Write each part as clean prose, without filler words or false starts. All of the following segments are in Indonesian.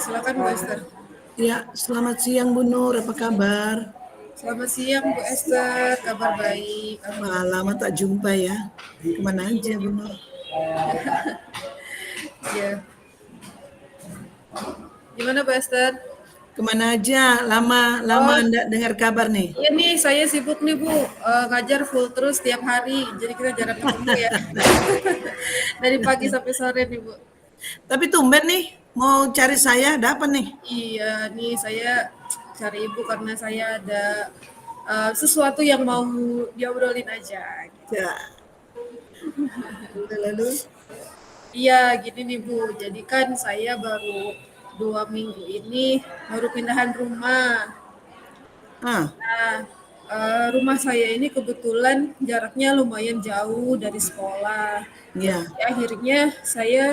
Silakan Bu Esther. Ya, selamat siang Bu Nur, apa kabar? Selamat siang Bu Esther, kabar baik. Wah, lama tak jumpa ya. Kemana aja Bu Nur? Ya. Gimana Bu Esther? Kemana aja? Lama Oh, enggak dengar kabar nih. iya nih saya sibuk nih Bu, ngajar full terus tiap hari, jadi kita jarang ketemu ya. Dari pagi sampai sore nih Bu. Tapi tumben nih, mau cari saya, ada apa nih? Iya nih saya cari Ibu karena saya ada sesuatu yang mau diobrolin aja. Ya, lalu? Iya, gini nih Bu. Jadi kan saya baru 2 minggu ini baru pindahan rumah. Ah, Nah, rumah saya ini kebetulan jaraknya lumayan jauh dari sekolah. ya, Jadi akhirnya saya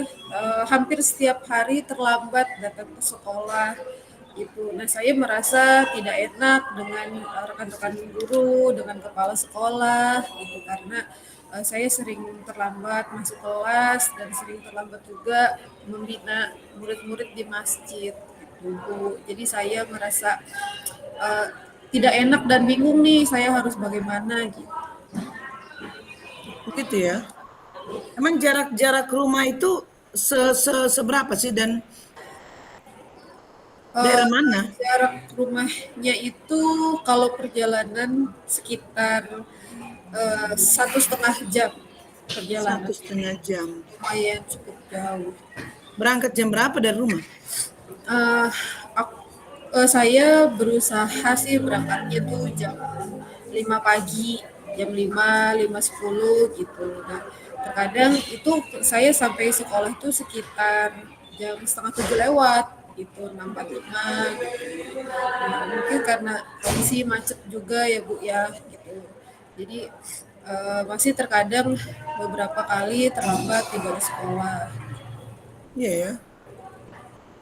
hampir setiap hari terlambat datang ke sekolah gitu. Nah, saya merasa tidak enak dengan rekan-rekan guru, dengan kepala sekolah gitu karena saya sering terlambat masuk kelas dan sering terlambat juga membina murid-murid di masjid gitu, Bu. Jadi saya merasa eh, tidak enak dan bingung nih saya harus bagaimana gitu. begitu ya. Emang jarak rumah itu seberapa sih dan Eh, daerah mana? Jarak rumahnya itu kalau perjalanan sekitar 1,5 jam Satu perjalanan, setengah jam. lumayan cukup jauh. Berangkat jam berapa dari rumah? Eh, saya berusaha sih berangkatnya tuh jam 5 pagi, jam 5, 5:10 gitu. Nah, terkadang itu saya sampai sekolah itu sekitar jam setengah 7 lewat gitu, 6:45 gitu. Nah, mungkin karena kondisi macet juga ya Bu ya gitu. Jadi masih terkadang beberapa kali terlambat tiba di sekolah. Iya ya.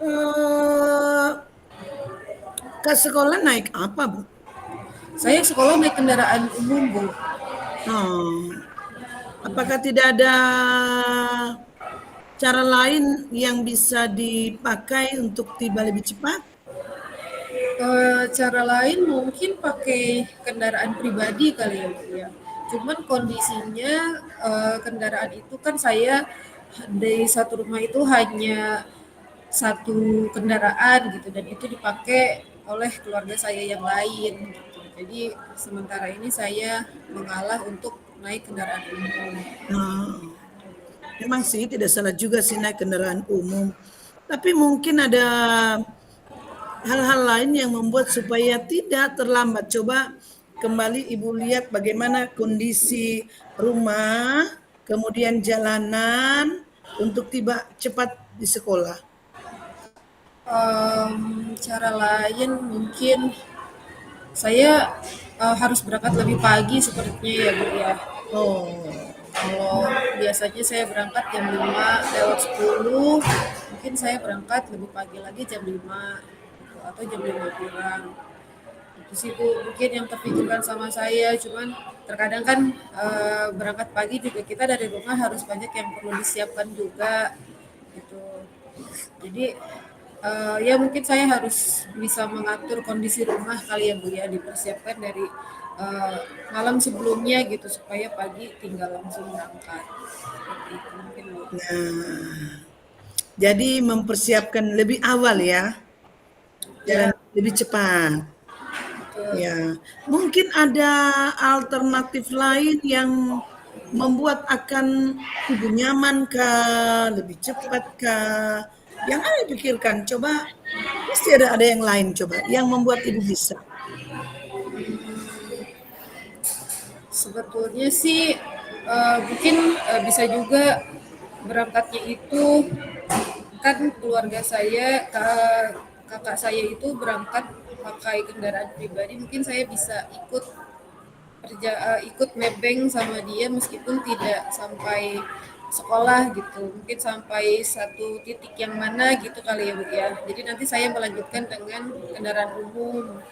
Eh, ke sekolah naik apa Bu? Saya sekolah naik kendaraan umum Bu. Oh, apakah tidak ada cara lain yang bisa dipakai untuk tiba lebih cepat? Cara lain mungkin pakai kendaraan pribadi kali ya Bu ya. Cuman kondisinya kendaraan itu kan saya di satu rumah itu hanya satu kendaraan gitu dan itu dipakai oleh keluarga saya yang lain gitu. Jadi sementara ini saya mengalah untuk naik kendaraan umum. Nah, memang sih tidak salah juga sih naik kendaraan umum. Tapi mungkin ada hal-hal lain yang membuat supaya tidak terlambat. Coba kembali Ibu lihat bagaimana kondisi rumah, kemudian jalanan untuk tiba cepat di sekolah. Cara lain mungkin saya harus berangkat lebih pagi sepertinya ya Bu ya. Oh, Kalau biasanya saya berangkat jam 5 lewat 10, mungkin saya berangkat lebih pagi lagi jam 5 gitu, atau jam 5 kurang. Itu sih Bu, mungkin yang terpikirkan sama saya, cuman terkadang kan berangkat pagi juga kita dari rumah harus banyak yang perlu disiapkan juga gitu. Jadi ya mungkin saya harus bisa mengatur kondisi rumah kali ya Bu ya, dipersiapkan dari eh, malam sebelumnya gitu supaya pagi tinggal langsung berangkat. Seperti itu mungkin Bu. nah, jadi mempersiapkan lebih awal ya, jalan Ya, lebih cepat. betul. Ya, mungkin ada alternatif lain yang membuat akan ibu nyaman kah, lebih cepat kah? Yang ada dipikirkan, coba pasti ada yang lain coba yang membuat ibu bisa. Sebetulnya sih mungkin bisa juga berangkatnya itu kan keluarga saya kakak saya itu berangkat pakai kendaraan pribadi, mungkin saya bisa ikut nebeng sama dia meskipun tidak sampai sekolah gitu, mungkin sampai satu titik yang mana gitu kali ya Bu ya. Jadi nanti saya melanjutkan dengan kendaraan umum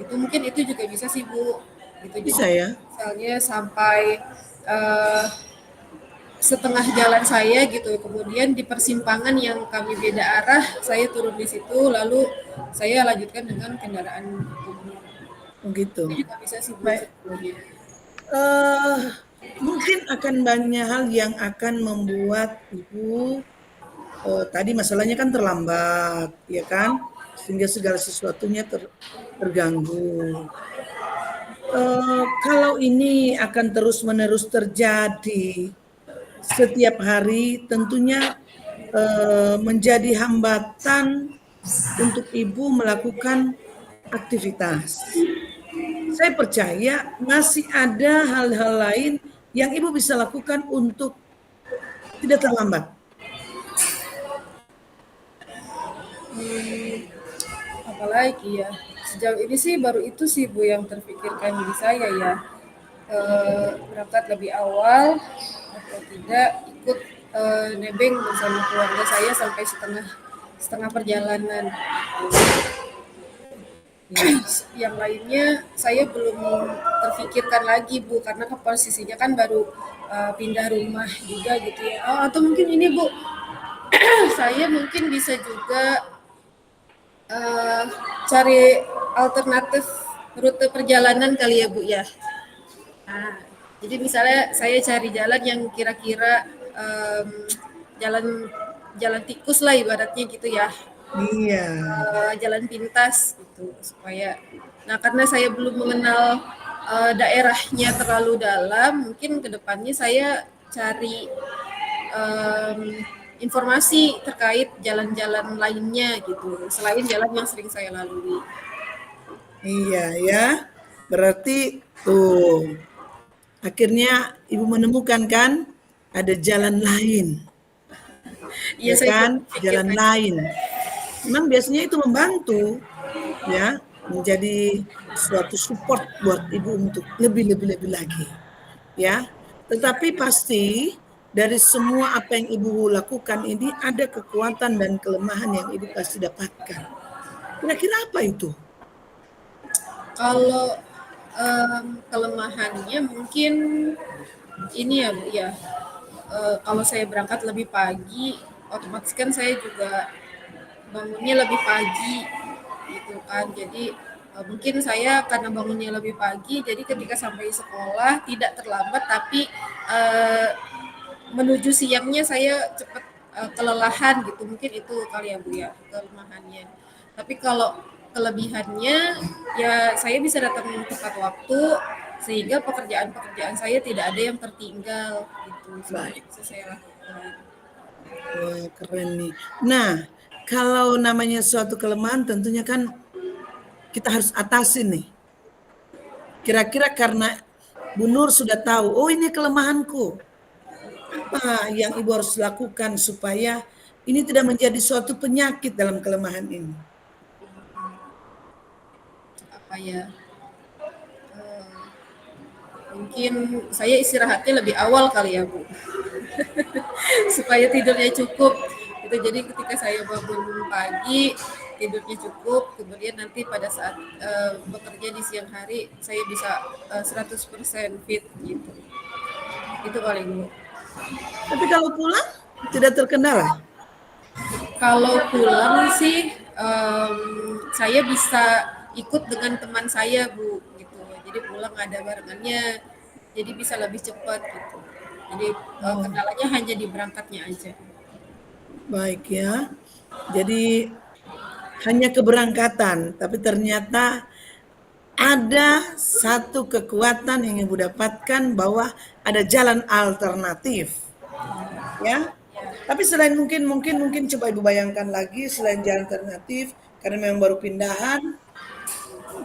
itu, mungkin itu juga bisa sih Bu gitu. Jadi Bisa ya? misalnya sampai eh, setengah jalan saya gitu, kemudian di persimpangan yang kami beda arah saya turun di situ, lalu saya lanjutkan dengan kendaraan umum. Begitu. Itu juga bisa sih Bu Baik. sebetulnya. eh Mungkin akan banyak hal yang akan membuat Ibu tadi masalahnya kan terlambat, ya kan? Sehingga segala sesuatunya terganggu. Kalau ini akan terus-menerus terjadi setiap hari, tentunya menjadi hambatan untuk Ibu melakukan aktivitas. Saya percaya masih ada hal-hal lain yang Ibu bisa lakukan untuk tidak terlambat. Hmm, apalagi ya, sejauh ini sih baru itu sih Bu yang terpikirkan di saya ya. Berangkat lebih awal atau tidak ikut nebeng bersama keluarga saya sampai setengah setengah perjalanan. Ya, Yang lainnya saya belum terfikirkan lagi Bu, karena kan posisinya kan baru pindah rumah juga gitu ya. Oh, atau mungkin ini Bu, saya mungkin bisa juga eh, cari alternatif rute perjalanan kali ya Bu ya. Nah, jadi misalnya saya cari jalan yang kira-kira jalan jalan tikus lah ibaratnya gitu ya, iya, jalan pintas gitu supaya. Nah, karena saya belum mengenal daerahnya terlalu dalam, mungkin kedepannya saya cari em, informasi terkait jalan-jalan lainnya gitu selain jalan yang sering saya lalui. iya ya. Berarti tuh akhirnya Ibu menemukan kan ada jalan lain, Iya, ya saya belum kan? pikir Jalan lagi. lain. Memang biasanya itu membantu ya, menjadi suatu support buat Ibu untuk lebih lagi, ya. Tetapi pasti dari semua apa yang Ibu lakukan ini ada kekuatan dan kelemahan yang Ibu pasti dapatkan. Kira-kira apa itu? Kalau kelemahannya mungkin ini ya Bu ya, kalau saya berangkat lebih pagi, otomatis kan saya juga bangunnya lebih pagi gitu kan. Jadi mungkin saya karena bangunnya lebih pagi, jadi ketika sampai sekolah tidak terlambat, tapi eh, menuju siangnya saya cepat kelelahan gitu. Mungkin itu kali ya Bu ya kelemahannya. Tapi kalau kelebihannya ya saya bisa datang tepat waktu sehingga pekerjaan-pekerjaan saya tidak ada yang tertinggal gitu. Semuanya Baik. bisa saya lakukan. Wah, keren nih. Nah, kalau namanya suatu kelemahan tentunya kan kita harus atasin nih. Kira-kira karena Bu Nur sudah tahu, oh ini kelemahanku. Apa yang Ibu harus lakukan supaya ini tidak menjadi suatu penyakit dalam kelemahan ini? Apa ya? Mungkin saya istirahatnya lebih awal kali ya Bu, supaya tidurnya cukup. Itu jadi ketika saya bangun pagi tidurnya cukup, kemudian nanti pada saat bekerja di siang hari saya bisa 100% fit gitu. Itu paling Bu. Tapi kalau pulang tidak terkendala. Kalau pulang sih saya bisa ikut dengan teman saya Bu gitu. Jadi pulang ada barengannya, jadi bisa lebih cepat gitu. Jadi Oh, kendalanya hanya di berangkatnya aja. baik ya. Jadi hanya keberangkatan, tapi ternyata ada satu kekuatan yang Ibu dapatkan bahwa ada jalan alternatif, ya. Tapi selain mungkin coba Ibu bayangkan lagi selain jalan alternatif karena memang baru pindahan,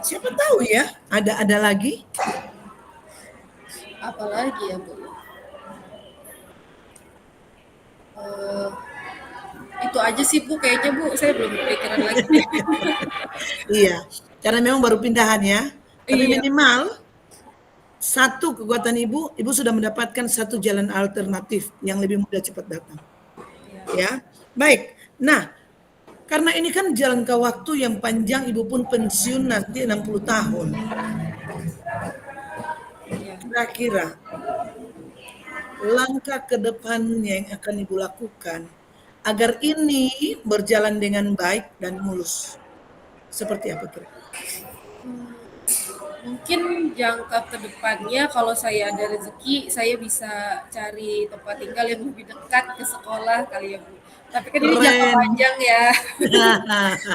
siapa tahu ya ada lagi. Apalagi ya Bu, Eh, itu aja sih Bu kayaknya Bu, saya belum kepikiran lagi. Iya, karena memang baru pindahan ya. Tapi Iya, minimal satu kekuatan Ibu sudah mendapatkan satu jalan alternatif yang lebih mudah cepat datang. Ya, baik. Nah, karena ini kan jangka waktu yang panjang, Ibu pun pensiun nanti 60 tahun. kira-kira langkah ke depannya yang akan Ibu lakukan agar ini berjalan dengan baik dan mulus? Seperti apa kira? Mungkin jangka ke depannya kalau saya ada rezeki, saya bisa cari tempat tinggal yang lebih dekat ke sekolah kali ya Bu. Tapi kan ini jangka Keren. panjang ya.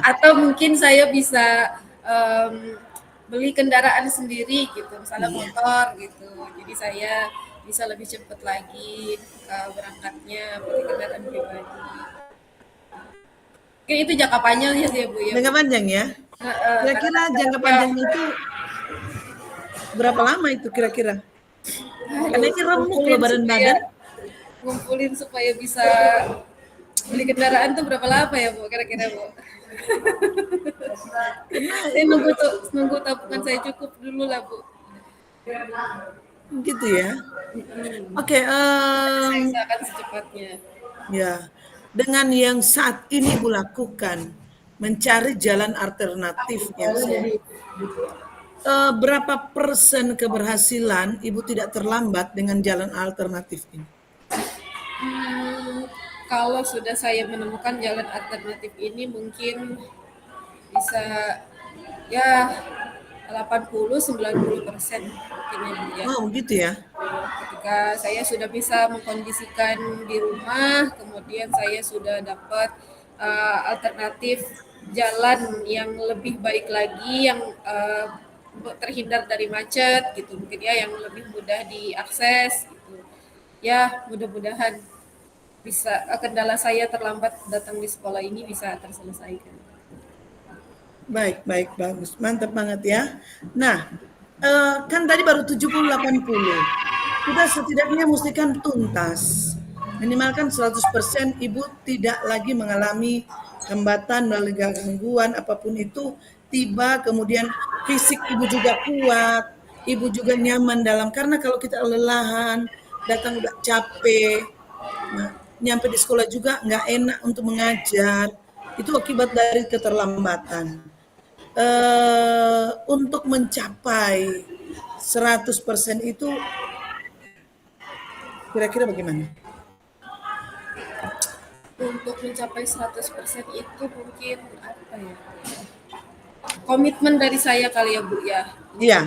Atau mungkin saya bisa em, beli kendaraan sendiri gitu, misalnya Iya. motor gitu. Jadi saya bisa lebih cepat lagi berangkatnya beli kendaraan pribadi. Mungkin itu jangka panjangnya sih ya Bu ya Bu. Jangka panjang ya. Karena Kira-kira kan jangka sekarang ya, panjang itu berapa lama itu kira-kira? Karena aduh, ini remuk loh badan-badan. ngumpulin supaya bisa beli kendaraan tuh berapa lama ya Bu kira-kira Bu? Karena Saya nunggu tabungan saya cukup dulu lah Bu. gitu ya. Hmm, Oke, saya usahakan secepatnya. ya. Dengan yang saat ini Ibu lakukan, mencari jalan alternatif yang berapa persen keberhasilan Ibu tidak terlambat dengan jalan alternatif ini? Hmm, kalau sudah saya menemukan jalan alternatif ini mungkin bisa ya 80-90% mungkin ya Bu ya. Oh, gitu ya. Ketika saya sudah bisa mengkondisikan di rumah, kemudian saya sudah dapat alternatif jalan yang lebih baik lagi, yang terhindar dari macet gitu, mungkin ya, yang lebih mudah diakses gitu. Ya, mudah-mudahan bisa kendala saya terlambat datang di sekolah ini bisa terselesaikan. Baik, baik, bagus. Mantap banget ya. Nah, kan tadi baru 70-80. Kita setidaknya mestikan tuntas. Minimalkan 100% Ibu tidak lagi mengalami hambatan melalui gangguan apapun itu. Tiba kemudian fisik Ibu juga kuat. Ibu juga nyaman dalam. Karena kalau kita lelahan, datang udah capek. Nah, nyampe di sekolah juga nggak enak untuk mengajar. Itu akibat dari keterlambatan. Untuk mencapai 100% itu kira-kira bagaimana? Untuk mencapai 100% itu mungkin apa ya? Komitmen dari saya kali ya Bu ya. Iya,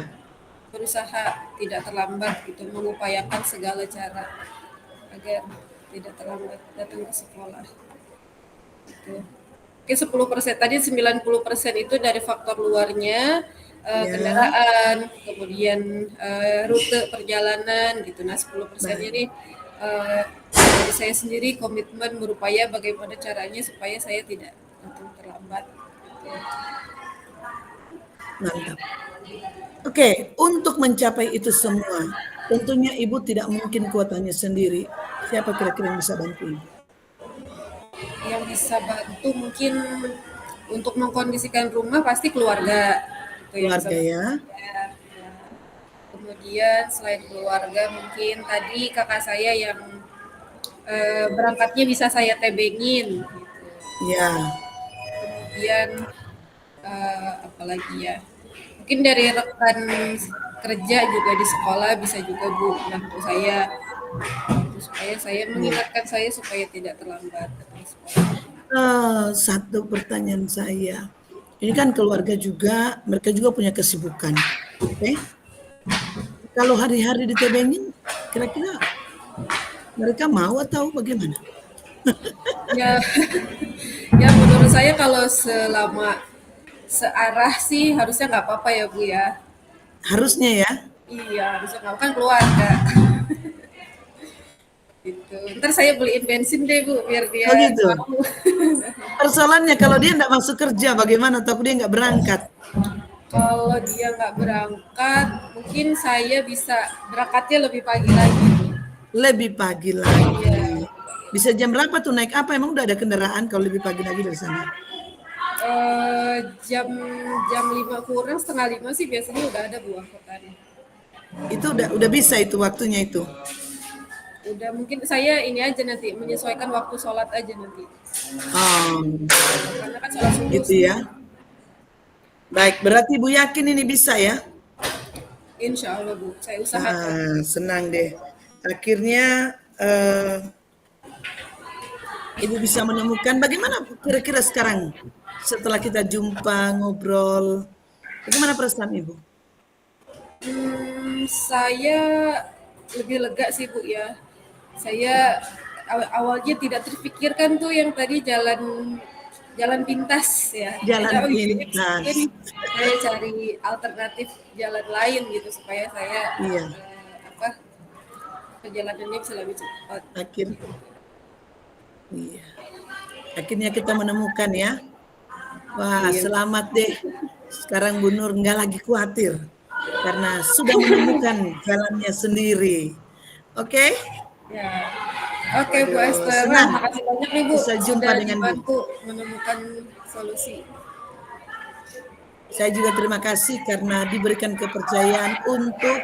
Berusaha tidak terlambat gitu, mengupayakan segala cara agar tidak terlambat datang ke sekolah. Gitu. Oke, 10% tadi 90% itu dari faktor luarnya, ya, kendaraan, kemudian rute perjalanan gitu. Nah, 10% baik. ini dari saya sendiri komitmen berupaya bagaimana caranya supaya saya tidak datang terlambat. Gitu. Mantap. Oke, untuk mencapai itu semua, tentunya Ibu tidak mungkin kuatannya sendiri. Siapa kira-kira yang bisa bantu Ibu? Yang bisa bantu mungkin untuk mengkondisikan rumah pasti keluarga itu yang bisa Keluarga bantu ya. saya. Kemudian selain keluarga mungkin tadi kakak saya yang berangkatnya bisa saya tebengin gitu. Ya, Kemudian apalagi ya, mungkin dari rekan kerja juga di sekolah bisa juga Bu bantu saya gitu, supaya saya mengingatkan saya supaya tidak terlambat datang sekolah. satu pertanyaan saya. Ini kan keluarga juga, mereka juga punya kesibukan. Oke, kalau hari-hari ditebengin, kira-kira mereka mau atau bagaimana? Ya, ya menurut saya kalau selama searah sih harusnya nggak apa-apa ya Bu ya. Harusnya ya. Iya, harusnya nggak kan keluarga. Gitu. Ntar saya beliin bensin deh Bu, biar dia Oh gitu. mau. Persoalannya kalau dia nggak masuk kerja bagaimana? Tapi dia nggak berangkat. Kalau dia nggak berangkat, mungkin saya bisa berangkatnya lebih pagi lagi. Lebih pagi lagi. Iya. Bisa jam berapa tuh naik apa? Emang udah ada kendaraan kalau lebih pagi lagi dari sana? Eh, jam jam 5 kurang setengah 5 sih biasanya udah ada Bu angkutan. Itu udah bisa itu waktunya itu. Udah mungkin saya ini aja nanti menyesuaikan waktu sholat aja nanti. Oh, Karena kan sholat subuh gitu ya. Baik, berarti Ibu yakin ini bisa ya? Insya Allah Bu, saya usahakan. Nah, senang deh. Akhirnya Ibu bisa menemukan bagaimana kira-kira sekarang setelah kita jumpa, ngobrol, bagaimana perasaan Ibu? Saya lebih lega sih Bu ya. Saya awalnya tidak terpikirkan tuh yang tadi jalan jalan pintas ya. Jalan Kayaknya oh iya, ini pintas. mungkin saya cari alternatif jalan lain gitu supaya saya Iya, apa perjalanannya bisa lebih cepat. akhir, iya. Akhirnya kita menemukan ya. Wah, Iya, selamat deh. Sekarang Bu Nur nggak lagi khawatir karena sudah menemukan jalannya sendiri. Oke? ya. Oke Bu Waduh, Esther, wah, senang makasih banyak nih Bu bisa jumpa sudah dengan Bu. dibantu menemukan solusi. Saya juga terima kasih karena diberikan kepercayaan untuk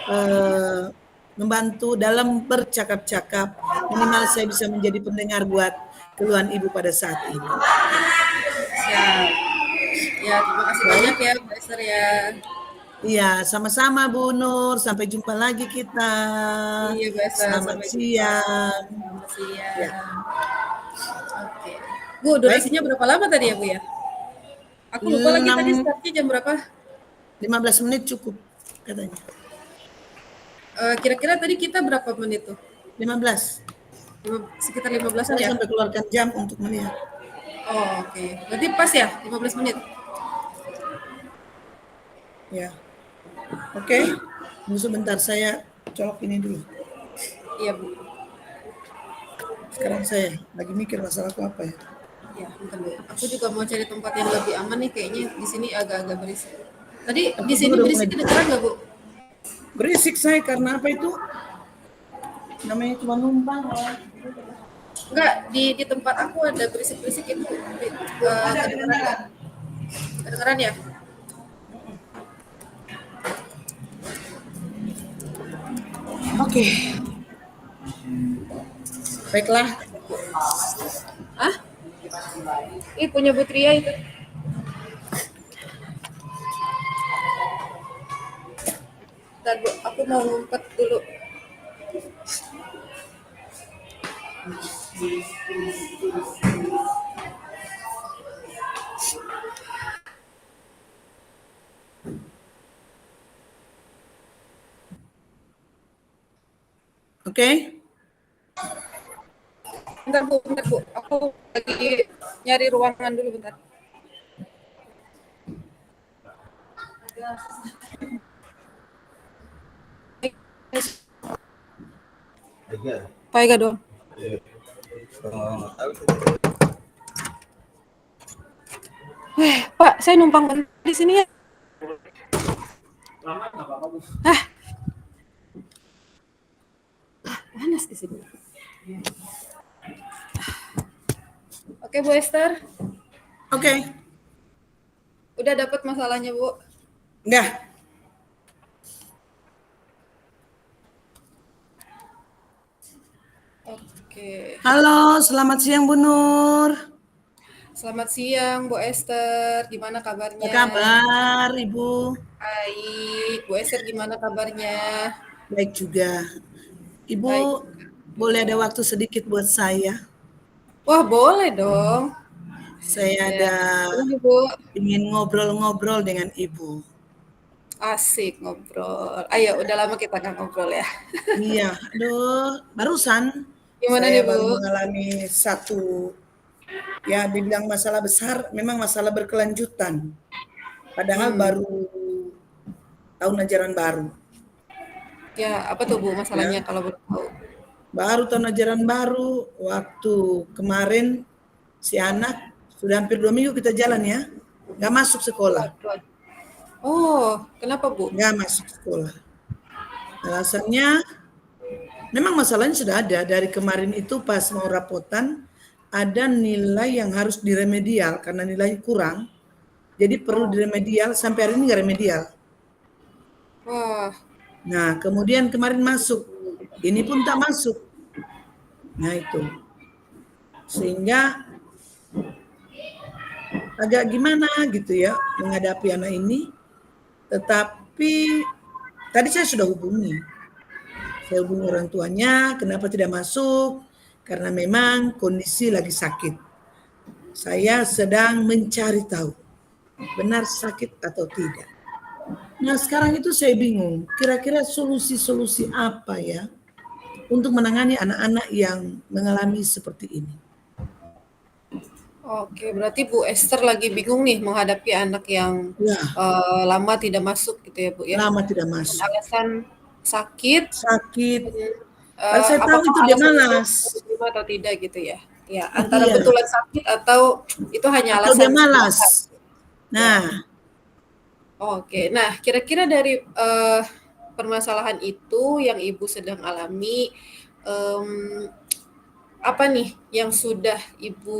eh, membantu dalam bercakap-cakap. Minimal saya bisa menjadi pendengar buat keluhan Ibu pada saat ini. Siap. Ya, terima kasih banyak Baik. ya Bu Esther ya. Iya, sama-sama Bu Nur. Sampai jumpa lagi kita. Iya Bu Esther, Selamat sampai jumpa. siang. Selamat Ya, siang. Oke. Bu, baik. durasinya berapa lama tadi ya Bu ya? Aku lupa lagi tadi 6, startnya jam berapa. 15 menit cukup katanya. Kira-kira tadi kita berapa menit tuh? 15. Sekitar 15-an Saya ya? sampai keluarkan jam untuk melihat. Oh, oke. Berarti pas ya 15 menit? Ya, oke. Tunggu sebentar saya colok ini dulu. Iya Bu. Sekarang saya lagi mikir masalahku apa ya. Ya, bentar Bu. Aku juga mau cari tempat yang lebih aman nih. Kayaknya di sini agak-agak berisik. Tadi Aku di juga sini udah berisik mulai kedengeran nggak Bu? berisik saya karena apa itu? Namanya cuma numpang. Enggak, di tempat aku ada berisik-berisik itu. Kedengeran nggak? Kedengeran ya? Oke, baiklah. Ah? Ih, punya Bu Tria itu. Bentar Bu, aku mau ngumpet dulu. Oke, Bentar Bu, bentar Bu. Aku lagi nyari ruangan dulu bentar. Pak Ega dong. Pak, saya numpang bentar di sini ya. Ah, panas di sini. Oke Bu Esther, oke. udah dapat masalahnya Bu. Enggak. Oke. Halo, selamat siang Bu Nur. Selamat siang Bu Esther, gimana Apa kabarnya? kabar Ibu? Baik, Bu Esther gimana kabarnya? Baik juga. Ibu Baik. boleh ada waktu sedikit buat saya? Wah, boleh dong. Saya Ya, ada boleh Bu. ingin ngobrol-ngobrol dengan Ibu. Asik ngobrol. Ayo, udah lama kita nggak ngobrol ya. Iya, aduh, barusan Gimana saya nih baru Bu? mengalami satu, ya dibilang masalah besar, memang masalah berkelanjutan. Padahal Hmm. baru tahun ajaran baru. Ya, apa tuh Bu masalahnya Ya, kalau boleh tahu? baru tahun ajaran baru, waktu kemarin si anak sudah hampir 2 minggu kita jalan ya, nggak masuk sekolah, Waduh. Oh, kenapa Bu? nggak masuk sekolah. Alasannya memang masalahnya sudah ada dari kemarin itu pas mau rapotan ada nilai yang harus diremedial karena nilai kurang, jadi perlu Oh, diremedial sampai hari ini nggak remedial. wah. Nah kemudian kemarin masuk, ini pun tak masuk. Nah itu sehingga agak gimana gitu ya menghadapi anak ini, tetapi Tadi saya sudah hubungi. Saya hubungi orang tuanya, kenapa tidak masuk? Karena memang kondisi lagi sakit. Saya sedang mencari tahu, benar sakit atau tidak. Nah sekarang itu saya bingung, kira-kira solusi-solusi apa ya untuk menangani anak-anak yang mengalami seperti ini. Oke, berarti Bu Esther lagi bingung nih menghadapi anak yang Ya, lama tidak masuk gitu ya Bu ya. lama tidak Dengan masuk. alasan sakit, Sakit. Padahal saya tahu apakah itu dia alasan itu malas. diterima atau tidak gitu ya? Ya, antara Iya, betulan sakit atau itu hanya atau dia alasan sembarangan. malas. Ya, Nah, oke. Nah, kira-kira dari permasalahan itu yang Ibu sedang alami, em, apa nih yang sudah Ibu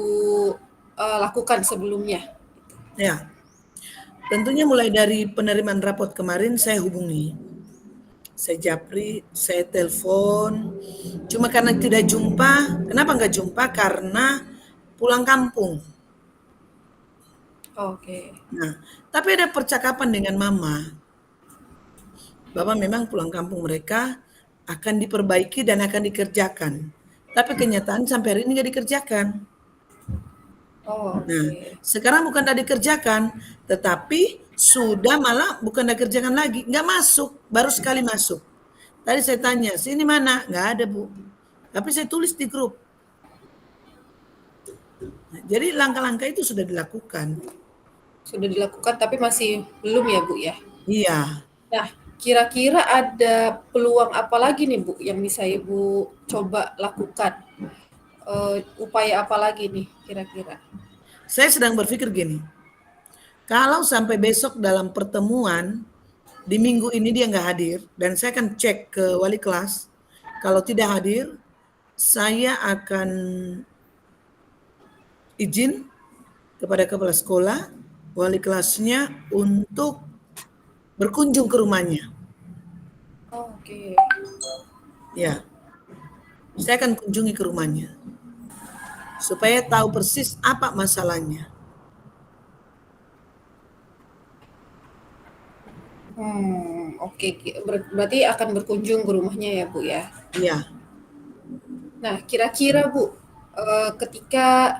lakukan sebelumnya? ya. Tentunya mulai dari penerimaan rapot kemarin saya hubungi. Saya japri, saya telepon. Cuma karena tidak jumpa, kenapa nggak jumpa? Karena pulang kampung. Oke. Nah, tapi ada percakapan dengan mama bahwa memang pulang kampung mereka akan diperbaiki dan akan dikerjakan. Tapi kenyataan sampai hari ini nggak dikerjakan. Oh, Nah, oke. sekarang bukan tidak dikerjakan, tetapi sudah malah bukan tidak dikerjakan lagi, nggak masuk, baru sekali masuk. Tadi saya tanya, sini mana? Nggak ada Bu. Tapi saya tulis di grup. Nah, jadi langkah-langkah itu sudah dilakukan. Sudah dilakukan tapi masih belum ya, Bu ya? Iya, Nah, kira-kira ada peluang apa lagi nih, Bu, yang bisa Ibu coba lakukan? Upaya apa lagi nih kira-kira? saya sedang berpikir gini, kalau sampai besok dalam pertemuan, di minggu ini dia nggak hadir, dan saya akan cek ke wali kelas, kalau tidak hadir, saya akan izin kepada kepala sekolah, wali kelasnya untuk berkunjung ke rumahnya. Oke. Ya, saya akan kunjungi ke rumahnya supaya tahu persis apa masalahnya. Oke. Berarti akan berkunjung ke rumahnya ya, Bu ya? Ya, Nah, kira-kira Bu, ketika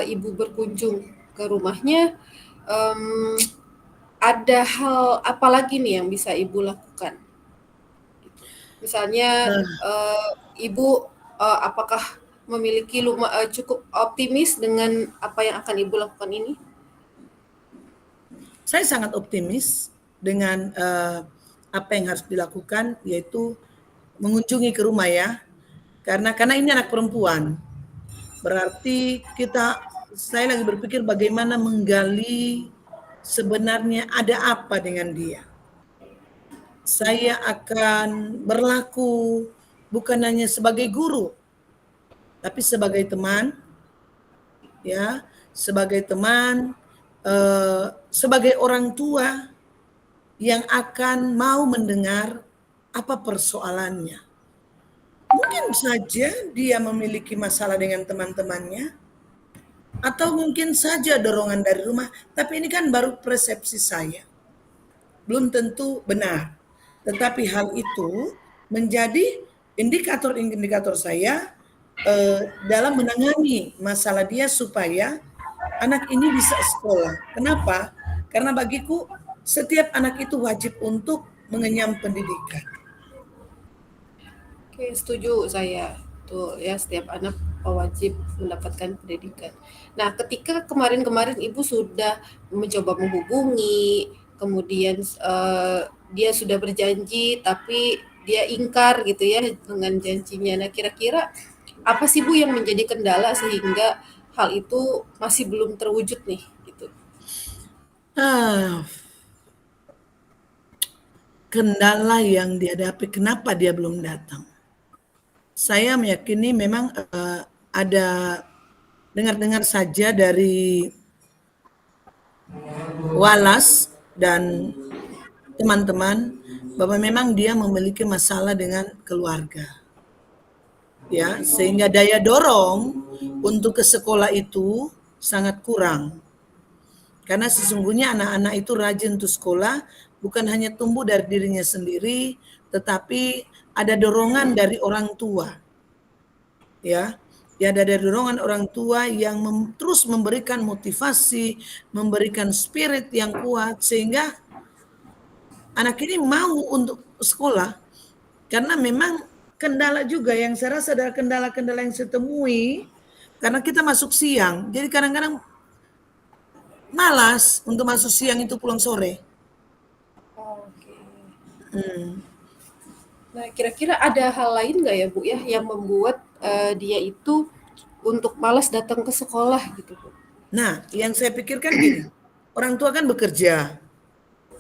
Ibu berkunjung ke rumahnya, em, ada hal apa lagi nih yang bisa Ibu lakukan? Misalnya, nah, Ibu, apakah memiliki cukup optimis dengan apa yang akan Ibu lakukan ini? saya sangat optimis dengan apa yang harus dilakukan, yaitu mengunjungi ke rumah ya, karena ini anak perempuan. Berarti saya lagi berpikir bagaimana menggali sebenarnya ada apa dengan dia. Saya akan berlaku bukan hanya sebagai guru, tapi sebagai teman, ya, sebagai teman, sebagai orang tua yang akan mau mendengar apa persoalannya. Mungkin saja dia memiliki masalah dengan teman-temannya, atau mungkin saja dorongan dari rumah, tapi ini kan baru persepsi saya. Belum tentu benar. Tetapi hal itu menjadi indikator-indikator saya dalam menangani masalah dia supaya anak ini bisa sekolah. Kenapa? Karena bagiku setiap anak itu wajib untuk mengenyam pendidikan. Oke, setuju saya. Tuh ya, setiap anak wajib mendapatkan pendidikan. Nah, ketika kemarin-kemarin Ibu sudah mencoba menghubungi, kemudian dia sudah berjanji tapi dia ingkar gitu ya dengan janjinya. Nah, kira-kira apa sih Bu yang menjadi kendala sehingga hal itu masih belum terwujud nih gitu? Ah, kendala yang dihadapi kenapa dia belum datang? Saya meyakini memang ada dengar-dengar saja dari Walas dan teman-teman bahwa memang dia memiliki masalah dengan keluarga. Ya, sehingga daya dorong untuk ke sekolah itu sangat kurang. Karena sesungguhnya anak-anak itu rajin untuk sekolah, bukan hanya tumbuh dari dirinya sendiri, tetapi ada dorongan dari orang tua. Ya, ya ada dorongan orang tua yang terus memberikan motivasi, memberikan spirit yang kuat sehingga anak ini mau untuk sekolah karena memang kendala juga yang saya rasa adalah kendala-kendala yang saya temui karena kita masuk siang. Jadi kadang-kadang malas untuk masuk siang itu pulang sore. Oke. Hmm. Nah, kira-kira ada hal lain nggak ya Bu ya yang membuat dia itu untuk malas datang ke sekolah gitu Bu? Nah, yang saya pikirkan gini, orang tua kan bekerja,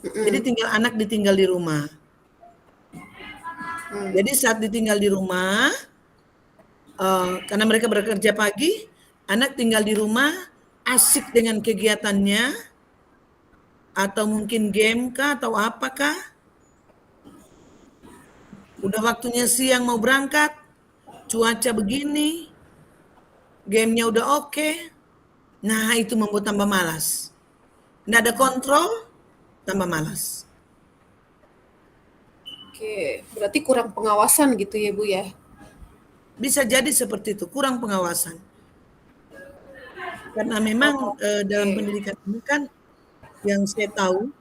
jadi tinggal anak ditinggal di rumah. Jadi saat ditinggal di rumah, karena mereka bekerja pagi, anak tinggal di rumah, asik dengan kegiatannya, atau mungkin game kah atau apakah, udah waktunya siang mau berangkat, cuaca begini, gamenya udah oke. Nah itu membuat tambah malas. Nggak ada kontrol, tambah malas. Oke, berarti kurang pengawasan gitu ya Bu ya? Bisa jadi seperti itu, kurang pengawasan. Karena memang dalam Oke. pendidikan ini kan yang saya tahu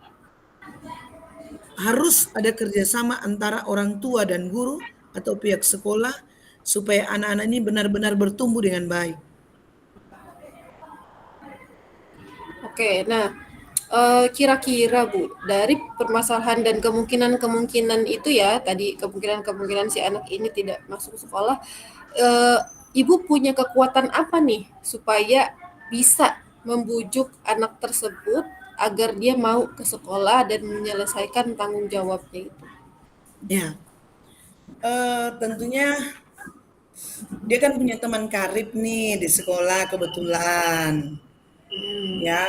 harus ada kerjasama antara orang tua dan guru atau pihak sekolah supaya anak-anak ini benar-benar bertumbuh dengan baik. Oke, nah kira-kira Bu, dari permasalahan dan kemungkinan-kemungkinan itu ya, tadi kemungkinan-kemungkinan si anak ini tidak masuk sekolah, eee, Ibu punya kekuatan apa nih supaya bisa membujuk anak tersebut agar dia mau ke sekolah dan menyelesaikan tanggung jawabnya itu? Ya, tentunya dia kan punya teman karib nih di sekolah kebetulan. Ya,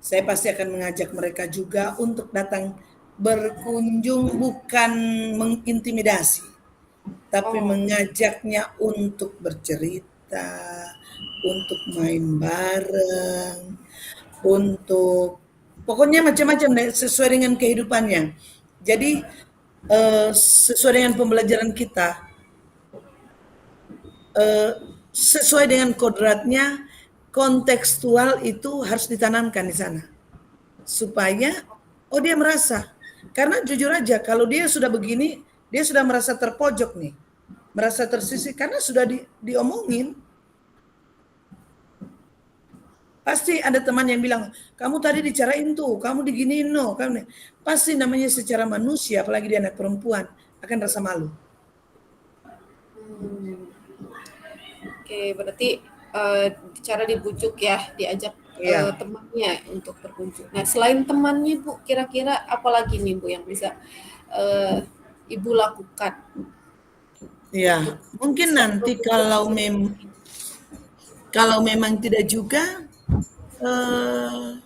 saya pasti akan mengajak mereka juga untuk datang berkunjung bukan mengintimidasi, tapi Oh, mengajaknya untuk bercerita, untuk main bareng, untuk pokoknya macam-macam sesuai dengan kehidupannya. Jadi sesuai dengan pembelajaran kita, eh, sesuai dengan kodratnya, kontekstual itu harus ditanamkan di sana supaya oh dia merasa. Karena jujur aja kalau dia sudah begini, dia sudah merasa terpojok nih, merasa tersisih karena sudah diomongin. Pasti ada teman yang bilang, kamu tadi dicarain tuh, kamu diginiin no, kamu pasti namanya secara manusia, apalagi dia anak perempuan, akan rasa malu. oke, berarti cara dibujuk ya, diajak Iya, temannya untuk berkunjung. Nah, selain temannya Bu, kira-kira apa lagi nih Bu yang bisa Ibu lakukan iya. untuk Mungkin bisa nanti membujuk si kalau memang tidak juga, eh,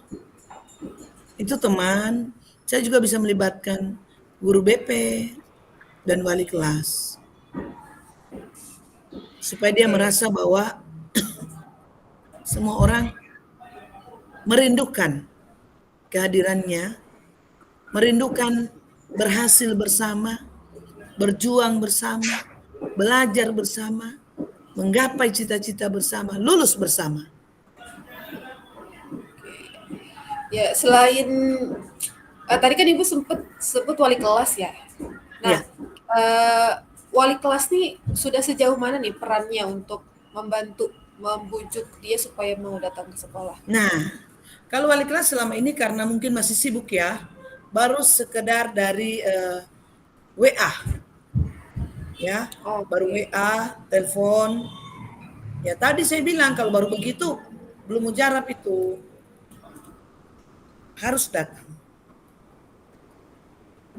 itu teman, saya juga bisa melibatkan guru BP dan wali kelas supaya dia oke, merasa bahwa semua orang merindukan kehadirannya, merindukan berhasil bersama, berjuang bersama, belajar bersama, menggapai cita-cita bersama, lulus bersama. ya selain tadi kan Ibu sempat sebut wali kelas ya. Nah, Ya. wali kelas nih sudah sejauh mana nih perannya untuk membantu membujuk dia supaya mau datang ke sekolah? Nah, kalau wali kelas selama ini karena mungkin masih sibuk ya, baru sekedar dari WA, ya, baru Oke. WA, telepon. Ya tadi saya bilang kalau baru begitu belum mujarab itu harus datang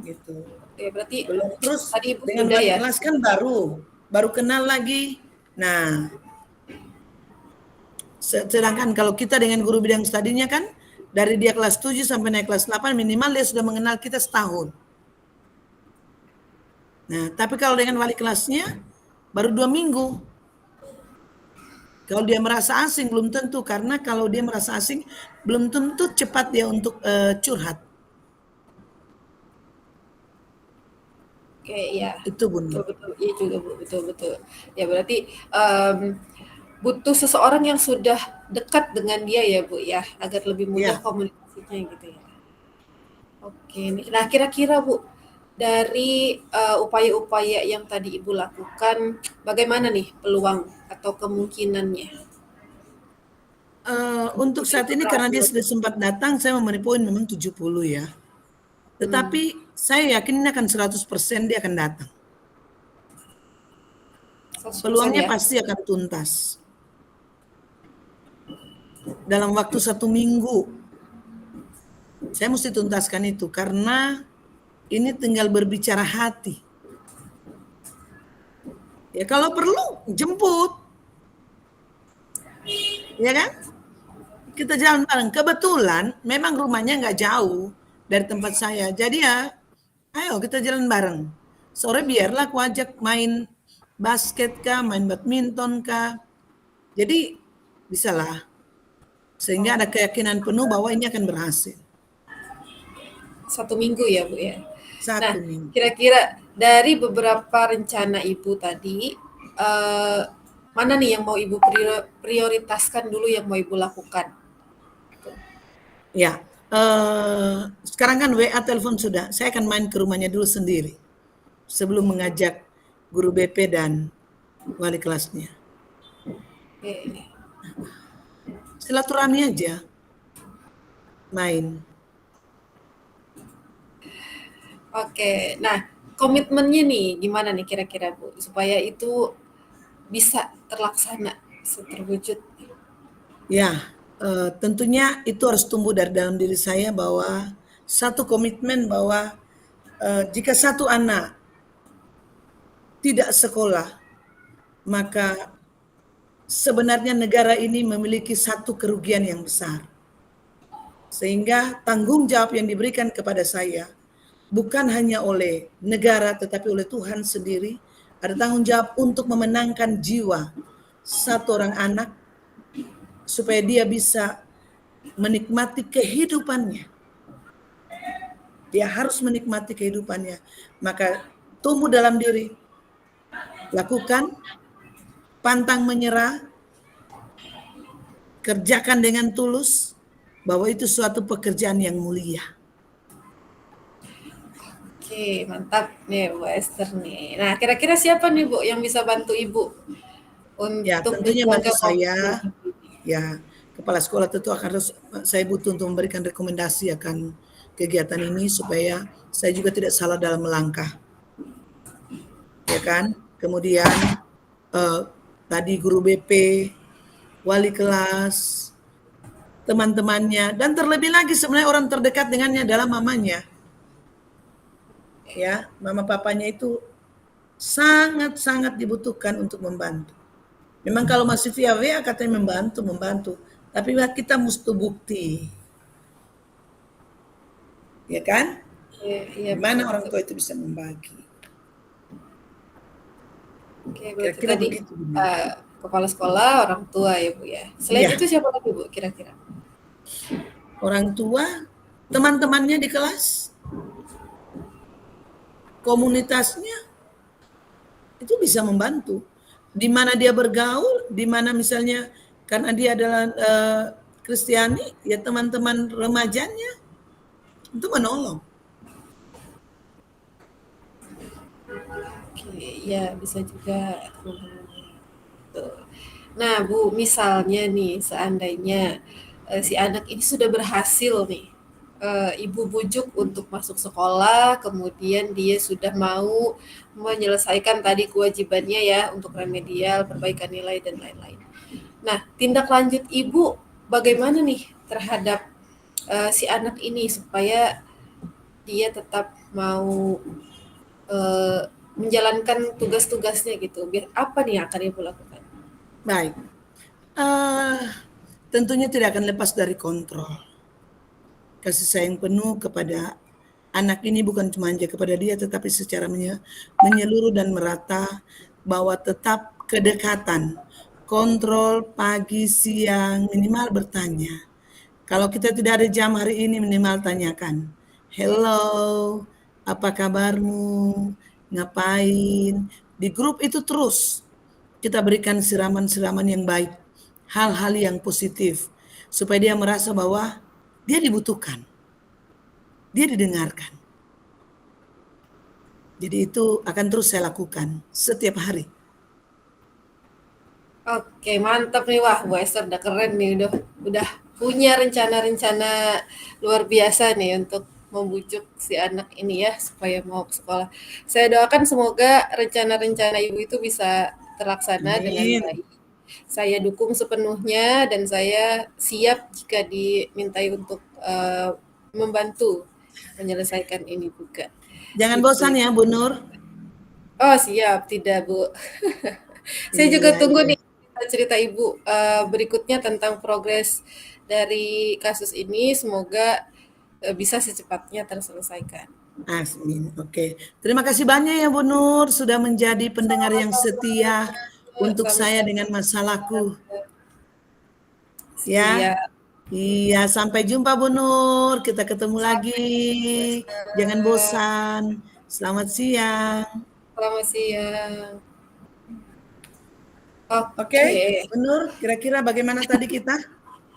gitu. Oke, berarti Belum terus tadi Ibu dengan sudah wali ya. kelas kan baru kenal lagi. Nah, sedangkan kalau kita dengan guru bidang studinya kan dari dia kelas 7 sampai naik kelas 8 minimal dia sudah mengenal kita setahun. Nah, tapi kalau dengan wali kelasnya baru 2 minggu. Kalau dia merasa asing belum tentu karena kalau dia merasa asing belum tentu cepat dia untuk curhat. Oke, iya. Itu Betul Bunda. betul. Iya juga, Bu, betul betul. Ya berarti, butuh seseorang yang sudah dekat dengan dia ya, Bu, ya, agar lebih mudah Ya, komunikasinya gitu ya. Oke nih. Nah, kira-kira Bu, dari upaya-upaya yang tadi Ibu lakukan, bagaimana nih peluang atau kemungkinannya untuk untuk saat itu ini karena dia berhasil? sudah sempat datang, saya memenuhi poin memang 70 ya. Hmm, Tetapi saya yakin ini akan 100% dia akan datang. 100% Peluangnya ya? pasti akan tuntas. Dalam waktu 1 minggu, saya mesti tuntaskan itu karena ini tinggal berbicara hati. Ya kalau perlu jemput, ya kan? Kita jalan bareng. Kebetulan memang rumahnya nggak jauh dari tempat saya. Jadi ya, ayo kita jalan bareng. Sore biarlah aku ajak main basket kah, main badminton kah. Jadi bisalah. Sehingga ada Oh, keyakinan penuh bahwa ini akan berhasil. 1 minggu ya, Bu, ya? Nah, 1 minggu. kira-kira dari beberapa rencana Ibu tadi, eee, mana nih yang mau Ibu prioritaskan dulu yang mau Ibu lakukan? Ya, sekarang kan WA telepon sudah. Saya akan main ke rumahnya dulu sendiri sebelum mengajak guru BP dan wali kelasnya. Oke. Silaturahmi aja, main. Oke, nah komitmennya nih gimana nih kira-kira Bu supaya itu bisa terlaksana, bisa terwujud? Ya, tentunya itu harus tumbuh dari dalam diri saya bahwa satu komitmen bahwa jika satu anak tidak sekolah, maka sebenarnya negara ini memiliki satu kerugian yang besar. Sehingga tanggung jawab yang diberikan kepada saya bukan hanya oleh negara tetapi oleh Tuhan sendiri. Ada tanggung jawab untuk memenangkan jiwa satu orang anak supaya dia bisa menikmati kehidupannya. Dia harus menikmati kehidupannya. Maka tumbuh dalam diri, lakukan, pantang menyerah, kerjakan dengan tulus, bahwa itu suatu pekerjaan yang mulia. Oke, mantap nih Bu Esther nih. Nah, kira-kira siapa nih Bu yang bisa bantu Ibu Ya, untuk tentunya bantu menjaga komitmen saya, Ibu ini? ya, kepala sekolah tentu akan harus saya butuh untuk memberikan rekomendasi akan kegiatan ini supaya saya juga tidak salah dalam melangkah, ya kan? Kemudian eh, tadi guru BP, wali kelas, teman-temannya, dan terlebih lagi sebenarnya orang terdekat dengannya adalah mamanya, ya, mama papanya itu sangat-sangat dibutuhkan untuk membantu. Memang kalau masih via WA katanya membantu, membantu, tapi kita mesti bukti, ya kan? Iya, iya betul Gimana orang betul. tua itu bisa membagi? Oke, berarti Kira-kira tadi begitu. Bunda. eh, kepala sekolah, orang tua ya Bu ya. Selain itu Iya, siapa lagi Bu kira-kira? orang tua, teman-temannya di kelas, komunitasnya itu bisa membantu. Di mana dia bergaul, di mana misalnya karena dia adalah Kristiani, ya teman-teman remajanya itu menolong. Oke, ya bisa juga teman-teman. Tuh. Nah, Bu, misalnya nih, seandainya si anak ini sudah berhasil nih, ibu bujuk untuk masuk sekolah, kemudian dia sudah mau menyelesaikan tadi kewajibannya ya untuk remedial, perbaikan nilai dan lain-lain. Nah, tindak lanjut ibu bagaimana nih terhadap si anak ini supaya dia tetap mau eh, menjalankan tugas-tugasnya gitu. Biar apa nih yang akan ibu lakukan? Baik, eh, tentunya tidak akan lepas dari kontrol. Kasih sayang penuh kepada anak ini bukan cuma hanya kepada dia, tetapi secara menyeluruh dan merata, bahwa tetap kedekatan, kontrol pagi, siang, minimal bertanya. Kalau kita tidak ada jam hari ini, minimal tanyakan, hello, apa kabarmu? ngapain. Di grup itu terus kita berikan siraman-siraman yang baik, hal-hal yang positif, supaya dia merasa bahwa dia dibutuhkan, dia didengarkan. Jadi itu akan terus saya lakukan setiap hari. Oke, mantap nih. Wah, Bu Esther udah keren nih, udah punya rencana-rencana luar biasa nih untuk membujuk si anak ini ya supaya mau ke sekolah. Saya doakan semoga rencana-rencana Ibu itu bisa terlaksana dengan Amin. baik. Saya dukung sepenuhnya dan saya siap jika dimintai untuk membantu menyelesaikan ini juga. Jangan Gitu. bosan ya Bu Nur. Oh, siap, tidak, Bu. Saya juga Iya, tunggu iya. nih cerita Ibu berikutnya tentang progres dari kasus ini. Semoga bisa secepatnya terselesaikan. Amin. Oke. Terima kasih banyak ya Bu Nur sudah menjadi pendengar yang Sama-sama, setia untuk saya sama-sama. dengan masalahku. Ya. Siap. Iya, sampai jumpa Bu Nur. Kita ketemu lagi. Sampai jumpa, Bu Jangan Esther. bosan. Selamat siang. Selamat siang. Oke, Oke. Bu Nur, kira-kira bagaimana tadi kita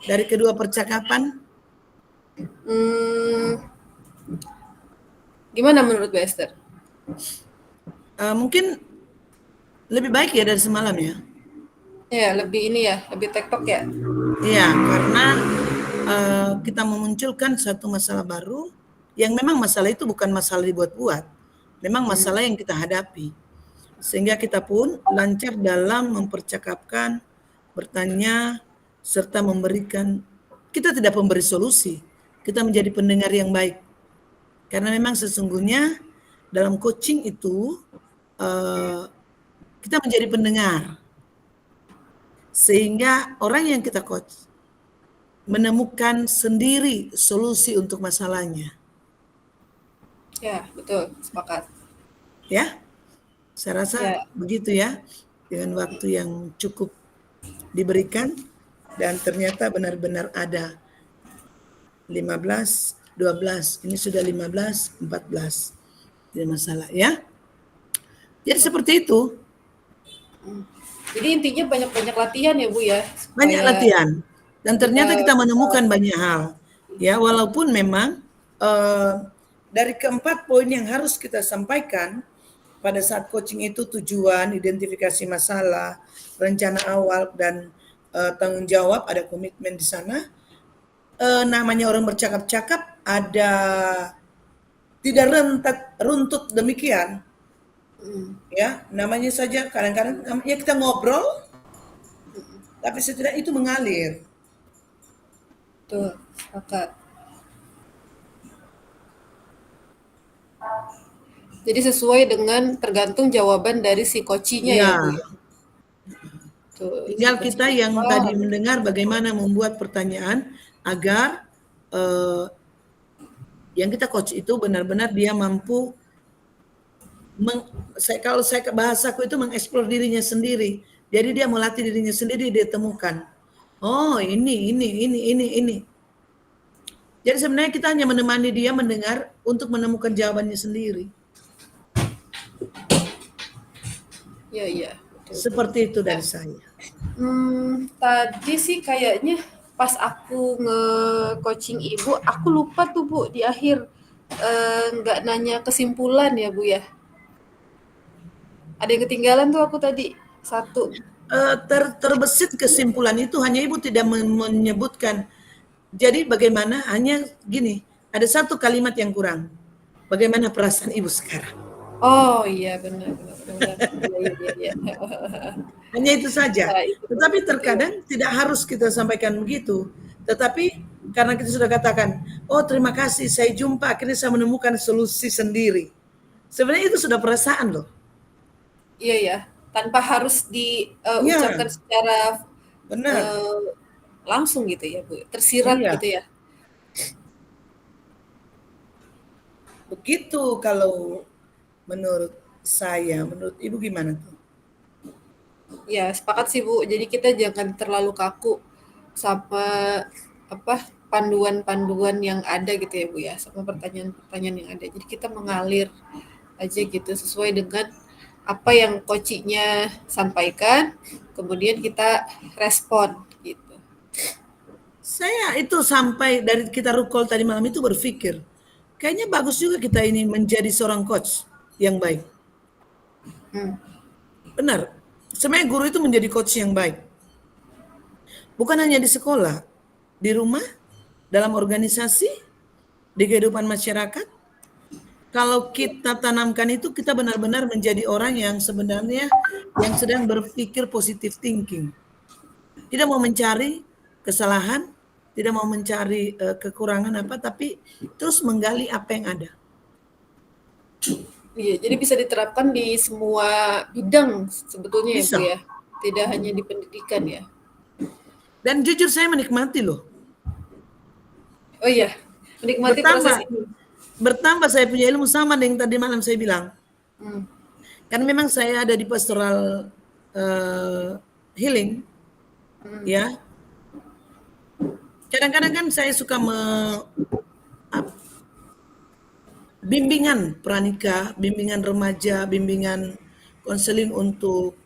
dari kedua percakapan? Hmm, gimana menurut Bu Esther? Mungkin lebih baik ya dari semalam ya. Ya, lebih ini ya, lebih tektok ya. Iya, karena kita memunculkan satu masalah baru yang memang masalah itu bukan masalah dibuat-buat, memang masalah yang kita hadapi. Sehingga kita pun lancar dalam mempercakapkan, bertanya, serta memberikan, kita tidak memberi solusi, kita menjadi pendengar yang baik. Karena memang sesungguhnya dalam coaching itu kita menjadi pendengar. Sehingga orang yang kita coach menemukan sendiri solusi untuk masalahnya. Ya, betul, sepakat. Ya, saya rasa Ya, begitu ya, dengan waktu yang cukup diberikan dan ternyata benar-benar ada 15, 12, ini sudah 15, 14. Tidak masalah ya. Jadi seperti itu, jadi intinya banyak-banyak latihan ya Bu ya, banyak supaya latihan. Dan ternyata kita kita menemukan banyak hal. Ya, walaupun memang dari keempat poin yang harus kita sampaikan pada saat coaching itu tujuan, identifikasi masalah, rencana awal dan tanggung jawab, ada komitmen di sana. Namanya orang bercakap-cakap ada tidak runtut demikian, ya namanya saja kadang-kadang namanya kita ngobrol, tapi setidaknya itu mengalir. tuh, sepakat. Jadi sesuai dengan tergantung jawaban dari si kocinya ya Ya, Bu ya. Tuh, si tinggal kita kocinya yang apa? tadi mendengar bagaimana membuat pertanyaan agar eh, yang kita coach itu benar-benar dia mampu kalau saya ke bahasaku itu mengeksplor dirinya sendiri. Jadi dia melatih dirinya sendiri, dia temukan. Oh, ini. Jadi sebenarnya kita hanya menemani dia mendengar untuk menemukan jawabannya sendiri. Iya, iya, betul, betul. Seperti itu Nah, dari saya. tadi sih kayaknya pas aku nge-coaching Ibu, aku lupa tuh Bu di akhir nggak nanya kesimpulan ya Bu ya. Ada yang ketinggalan tuh aku tadi satu. Terbesit kesimpulan itu hanya ibu tidak menyebutkan. Jadi bagaimana hanya gini, ada satu kalimat yang kurang. Bagaimana perasaan ibu sekarang? Oh iya benar benar benar. Iya iya iya. Iya. Hanya itu saja. Ya, itu Tetapi penting. terkadang tidak harus kita sampaikan begitu. Tetapi karena kita sudah katakan, oh terima kasih saya jumpa, akhirnya saya menemukan solusi sendiri. Sebenarnya itu sudah perasaan loh. Iya ya, tanpa harus diucapkan Ya, secara benar. eh, langsung gitu ya Bu, tersirat Iya, gitu ya. begitu kalau menurut saya. Menurut ibu gimana tuh? Ya sepakat sih Bu. Jadi kita jangan terlalu kaku sama apa panduan-panduan yang ada gitu ya Bu ya, sama pertanyaan-pertanyaan yang ada. Jadi kita mengalir aja gitu sesuai dengan apa yang coachingnya sampaikan, kemudian kita respon gitu. Saya itu sampai dari kita rukol tadi malam itu berpikir, kayaknya bagus juga kita ini menjadi seorang coach yang baik. Hmm. Benar. Sebenarnya guru itu menjadi coach yang baik. Bukan hanya di sekolah, di rumah, dalam organisasi, di kehidupan masyarakat. Kalau kita tanamkan itu, kita benar-benar menjadi orang yang sebenarnya yang sedang berpikir positive thinking. Tidak mau mencari kesalahan, tidak mau mencari kekurangan apa, tapi terus menggali apa yang ada. Iya, jadi bisa diterapkan di semua bidang sebetulnya ya Bu Bisa. ya, tidak hanya di pendidikan ya. Dan jujur saya menikmati loh. Oh iya, menikmati Bertambah, proses ini. bertambah saya punya ilmu sama dengan tadi malam saya bilang. Hmm. Kan memang saya ada di pastoral healing, ya. Kadang-kadang kan saya suka bimbingan pranikah, bimbingan remaja, bimbingan konseling untuk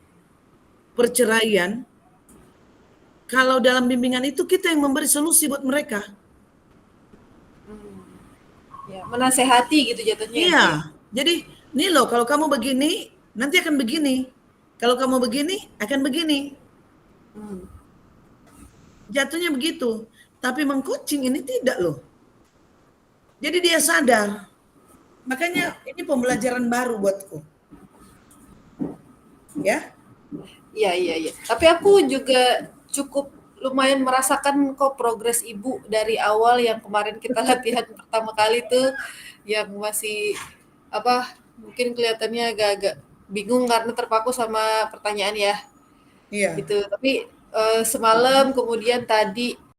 perceraian. Kalau dalam bimbingan itu kita yang memberi solusi buat mereka. Ya, menasehati gitu jatuhnya ya Bu Iya, ya. jadi nih loh kalau kamu begini nanti akan begini. Kalau kamu begini akan begini. Hmm. Jatuhnya begitu. Tapi mengcoaching ini tidak loh. Jadi dia sadar. Makanya ini pembelajaran baru buatku. Ya. Iya, iya, iya. Tapi aku juga cukup lumayan merasakan kok progres Ibu dari awal yang kemarin kita latihan pertama kali tuh yang masih apa mungkin kelihatannya agak-agak bingung karena terpaku sama pertanyaan ya Iya. gitu. Tapi semalam kemudian tadi